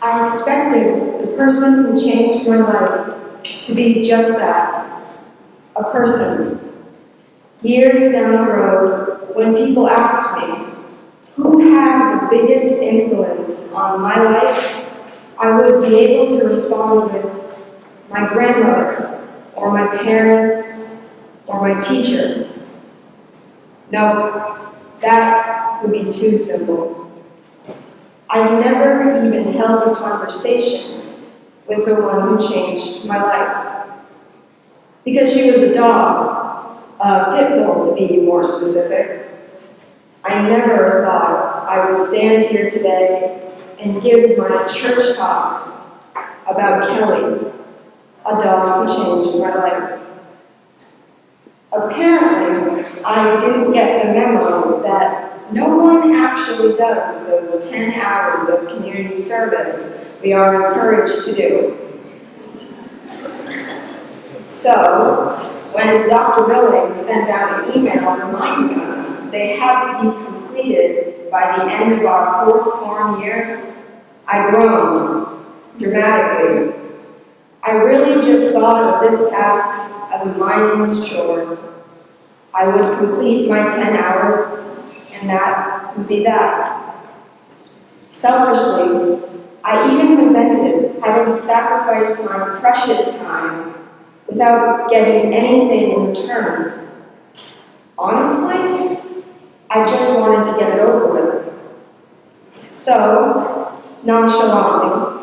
I expected the person who changed my life to be just that, a person. Years down the road, when people asked me who had the biggest influence on my life, I would be able to respond with my grandmother, or my parents, or my teacher. No, that would be too simple. I've never even held a conversation with the one who changed my life. Because she was a dog, a pit bull to be more specific. I never thought I would stand here today and give my church talk about Kelly, a dog who changed my life. Apparently, I didn't get the memo that no one actually does those 10 hours of community service we are encouraged to do. So, when Dr. Willing sent out an email reminding us they had to be completed by the end of our 4th form year, I groaned dramatically. I really just thought of this task as a mindless chore. I would complete my 10 hours, and that would be that. Selfishly, I even resented having to sacrifice my precious time without getting anything in return. Honestly, I just wanted to get it over with. So, nonchalantly,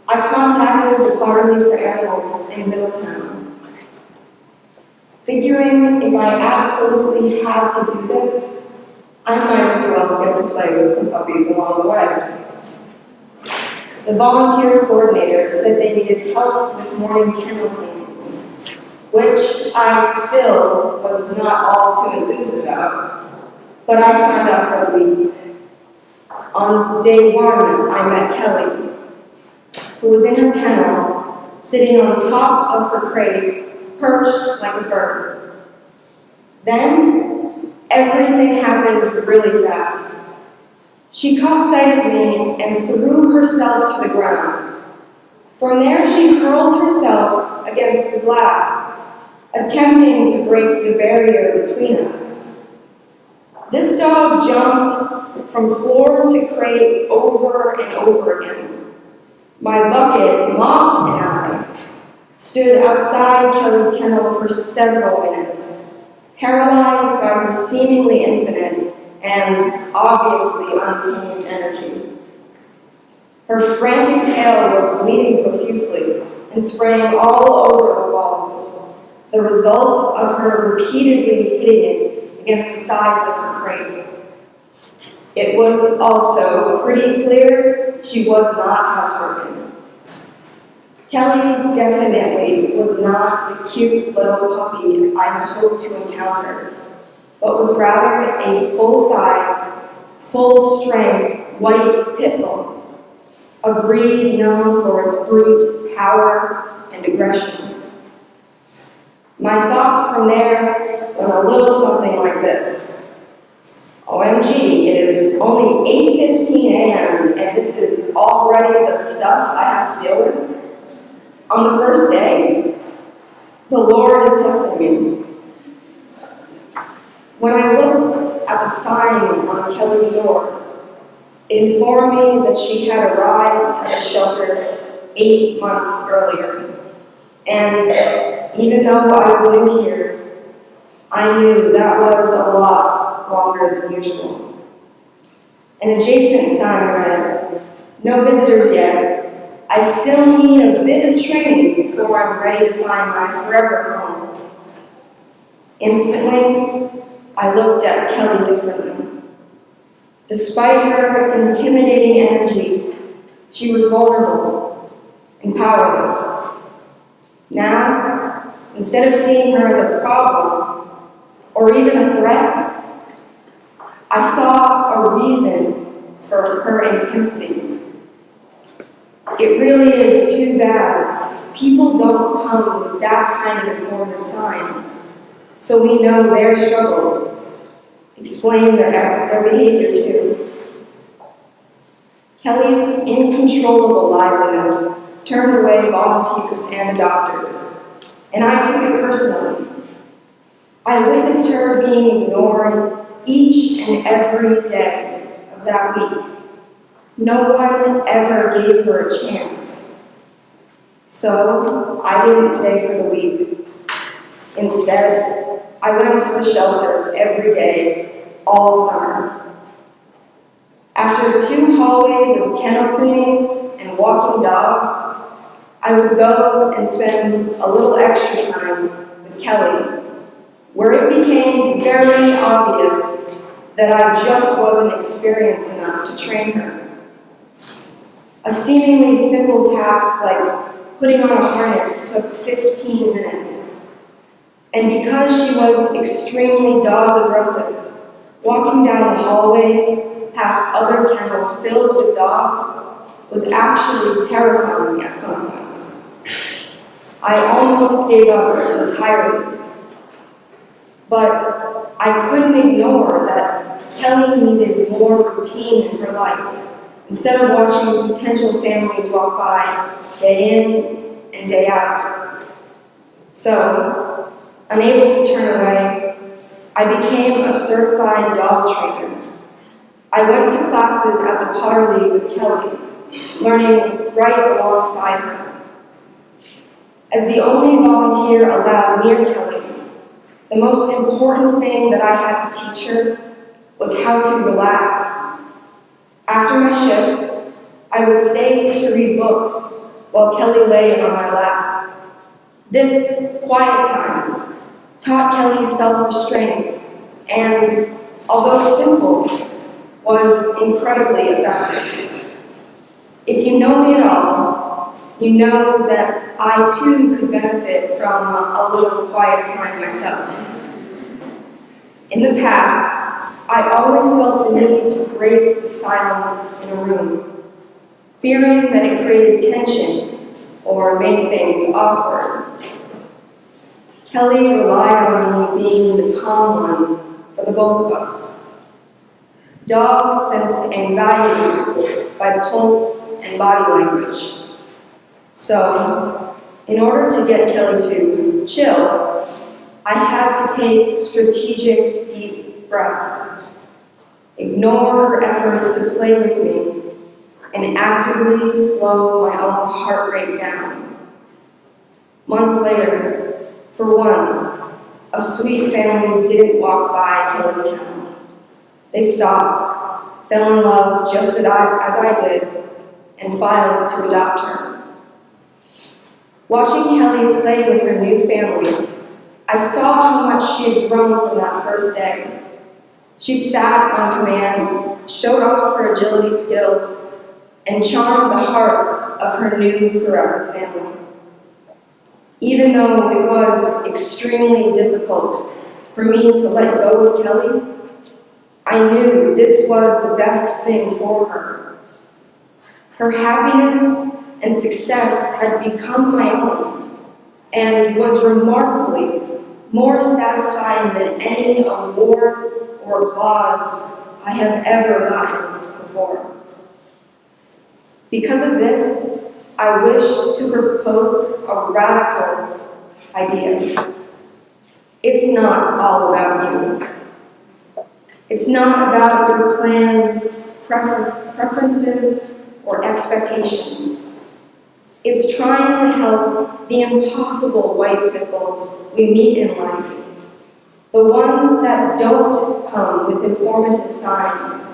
I contacted the Quarterly for Animals in Middletown. Figuring if I absolutely had to do this, I might as well get to play with some puppies along the way. The volunteer coordinator said they needed help with morning kennel cleanings, which I still was not all too enthused about, but I signed up for the week. On day 1, I met Kelly, who was in her kennel, sitting on top of her crate, perched like a bird. Then, everything happened really fast. She caught sight of me and threw herself to the ground. From there, she hurled herself against the glass, attempting to break the barrier between us. This dog jumped from floor to crate over and over again. My bucket, Mom, and I stood outside Kelly's kennel for several minutes, paralyzed by her seemingly infinite and obviously untamed energy. Her frantic tail was bleeding profusely and spraying all over the walls, the result of her repeatedly hitting it against the sides of her crate. It was also pretty clear she was not housebroken. Kelly definitely was not the cute little puppy I had hoped to encounter, but was rather a full-sized, full-strength white pit bull, a breed known for its brute power and aggression. My thoughts from there went a little something like this. OMG, it is only 8:15 a.m. and this is already the stuff I have to deal with? On the first day? The Lord is testing me. When I looked at the sign on Kelly's door, it informed me that she had arrived at the shelter 8 months earlier. And even though I was new here, I knew that was a lot longer than usual. An adjacent sign read, "No visitors yet. I still need a bit of training before I'm ready to find my forever home." Instantly, I looked at Kelly differently. Despite her intimidating energy, she was vulnerable and powerless. Now, instead of seeing her as a problem or even a threat, I saw a reason for her intensity. It really is too bad people don't come with that kind of informative sign, so we know their struggles, explain their behavior too. Kelly's uncontrollable liveliness turned away volunteers and adopters, and I took it personally. I witnessed her being ignored each and every day of that week. No one ever gave her a chance. So I didn't stay for the week. Instead, I went to the shelter every day, all summer. After 2 hallways of kennel cleanings and walking dogs, I would go and spend a little extra time with Kelly, where it became very obvious that I just wasn't experienced enough to train her. A seemingly simple task like putting on a harness took 15 minutes. And because she was extremely dog-aggressive, walking down the hallways past other kennels filled with dogs was actually terrifying at some points. I almost gave up entirely. But I couldn't ignore that Kelly needed more routine in her life, instead of watching potential families walk by day in and day out. So, unable to turn away, I became a certified dog trainer. I went to classes at the Potter League with Kelly, learning right alongside her. As the only volunteer allowed near Kelly, the most important thing that I had to teach her was how to relax. After my shifts, I would stay to read books while Kelly lay on my lap. This quiet time taught Kelly self-restraint and, although simple, was incredibly effective. If you know me at all, you know that I too could benefit from a little quiet time myself. In the past, I always felt the need to break the silence in a room, fearing that it created tension or made things awkward. Kelly relied on me being the calm one for the both of us. Dogs sense anxiety by pulse and body language. So, in order to get Kelly to chill, I had to take strategic deep breaths, ignore her efforts to play with me, and actively slow my own heart rate down. Months later, for once, a sweet family didn't walk by Kelly's kennel. They stopped, fell in love just as I did, and filed to adopt her. Watching Kelly play with her new family, I saw how much she had grown from that first day. She sat on command, showed off her agility skills, and charmed the hearts of her new forever family. Even though it was extremely difficult for me to let go of Kelly, I knew this was the best thing for her. Her happiness and success had become my own and was remarkably more satisfying than any award or applause I have ever gotten before. Because of this, I wish to propose a radical idea. It's not all about you. It's not about your plans, preferences, or expectations. It's trying to help the impossible white pit bulls we meet in life, the ones that don't come with informative signs,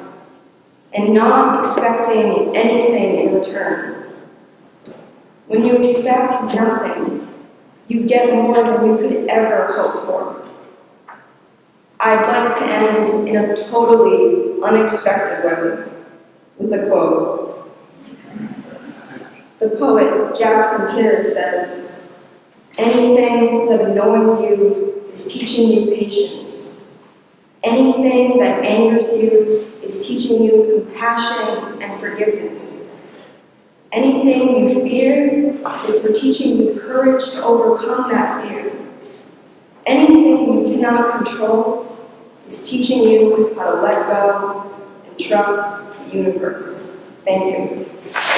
and not expecting anything in return. When you expect nothing, you get more than you could ever hope for. I'd like to end in a totally unexpected way with a quote. The poet Jackson Kidd says, "Anything that annoys you is teaching you patience. Anything that angers you is teaching you compassion and forgiveness. Anything you fear is for teaching you courage to overcome that fear. Anything you cannot control is teaching you how to let go and trust the universe." Thank you.